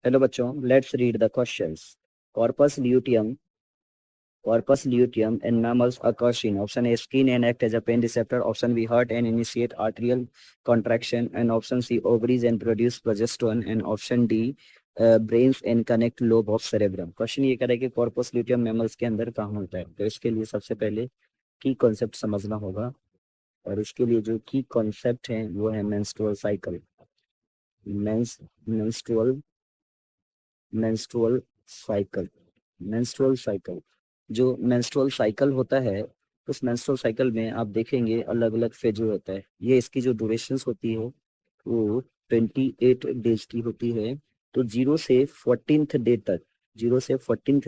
Hello बच्चों, let's read the questions. Corpus luteum in mammals occurs in option A skin and act as a pain receptor, option B heart and initiate arterial contraction, and option C ovaries and produce progesterone, and option D brains and connect lobe of cerebrum। Question ये कह रहा है कि corpus luteum mammals के अंदर कहाँ होता है। तो इसके लिए सबसे पहले की कॉन्सेप्ट समझना होगा, और इसके लिए जो की कॉन्सेप्ट है वो है menstrual cycle. Menstrual menstrual cycle menstrual cycle जो मेंस्ट्रुअल साइकिल होता है, उस मेंस्ट्रुअल साइकिल में आप देखेंगे अलग अलग फेज होता है। ये इसकी जो ड्यूरेशन होती है वो 28 डेज की होती है। तो 0 से 14th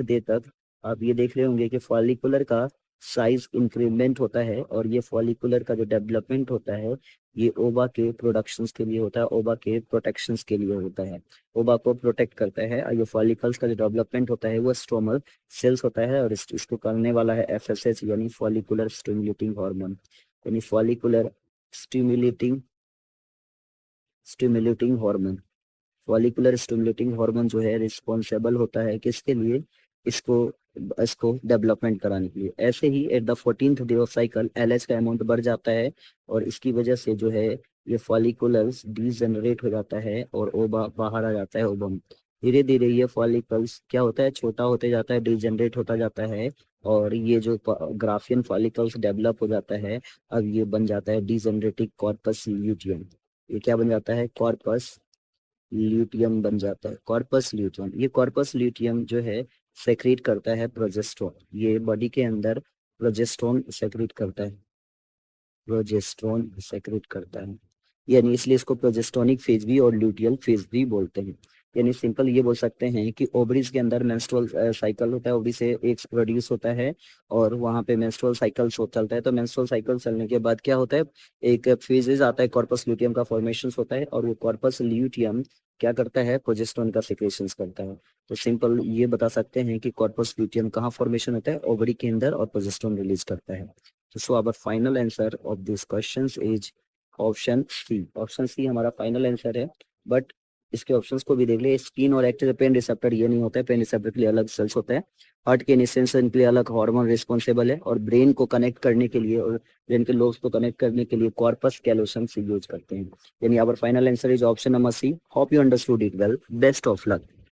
डे तक आप ये देख रहे होंगे कि फॉलिकुलर का साइज इंक्रीमेंट होता है, और ये फॉलिकुलर का जो डेवलपमेंट होता है ये ओवा के प्रोडक्शंस के लिए होता है, ओवा के प्रोटेक्शंस के लिए होता है। ओवा को प्रोटेक्ट करता है, और ये फॉलिकल्स का जो डेवलपमेंट होता है वो स्ट्रोमल सेल्स होता है, और इसको करने वाला है एफएसएच यानी फॉलिकुलर स्टिमुलेटिंग हार्मोन, यानी follicular stimulating stimulating hormone. Follicular stimulating hormone जो है रिस्पॉन्सिबल होता है किसके लिए, इसको इसको डेवलपमेंट कराने के लिए। ऐसे ही at the 14th day of cycle LH का अमाउंट बढ़ जाता है, और इसकी वजह से जो है ये फॉलिकुलर्स डीजनरेट हो जाता है और ओवा बाहर आ जाता है ओवम। धीरे धीरे ये फॉलिकल्स क्या होता है, छोटा होते जाता है, डीजनरेट होता जाता है, और ये जो ग्राफियन फॉलिकल्स डेवलप हो जाता है, अब ये बन जाता है डीजनरेटिंग कॉर्पस ल्यूटियम। ये क्या बन जाता है, कॉर्पस ल्यूटियम बन जाता है, कॉर्पस ल्यूटियम। ये कॉर्पस ल्यूटियम जो है सेक्रेट करता है प्रोजेस्टेरोन। ये बॉडी के अंदर प्रोजेस्टेरोन सेक्रेट करता है, प्रोजेस्टेरोन सेक्रेट करता है, यानी इसलिए इसको प्रोजेस्टोनिक फेज भी और ल्यूटियल फेज भी बोलते हैं। यानी सिंपल ये बोल सकते हैं कि ओवरीज के अंदर मेंस्ट्रुअल साइकिल होता है, ओवरी से एग्स प्रोड्यूस होता है, और वहाँ पे मेंस्ट्रुअल साइकिल चलता है। तो मेंस्ट्रुअल साइकिल चलने के बाद क्या होता है, एक फेजेस आता है, कॉर्पस ल्यूटियम का फॉर्मेशन होता है, और वो कॉर्पस ल्यूटियम क्या करता है, प्रोजेस्टेरोन का सिक्रेशन करता है। तो सिंपल ये बता सकते हैं कि कॉर्पस ल्यूटियम कहाँ फॉर्मेशन होता है, ओवरी के अंदर, और प्रोजेस्टेरोन रिलीज करता है। तो so our final answer of this question is option C. Option C हमारा फाइनल आंसर है। बट इसके ऑप्शंस को भी देख ले, स्किन और एक्टिव पेन रिसेप्टर ये नहीं होता है, पेन रिसेप्टर के लिए अलग सेल्स होता है, हार्ट के इनिशिएशन के लिए अलग हार्मोन रिस्पॉन्सिबल है, और ब्रेन को कनेक्ट करने के लिए और ब्रेन के लोब्स को कनेक्ट करने के लिए कॉर्पस कैलोसम से यूज करते हैं। यानी our final answer is option number C. Hope you understood it well. Best of luck.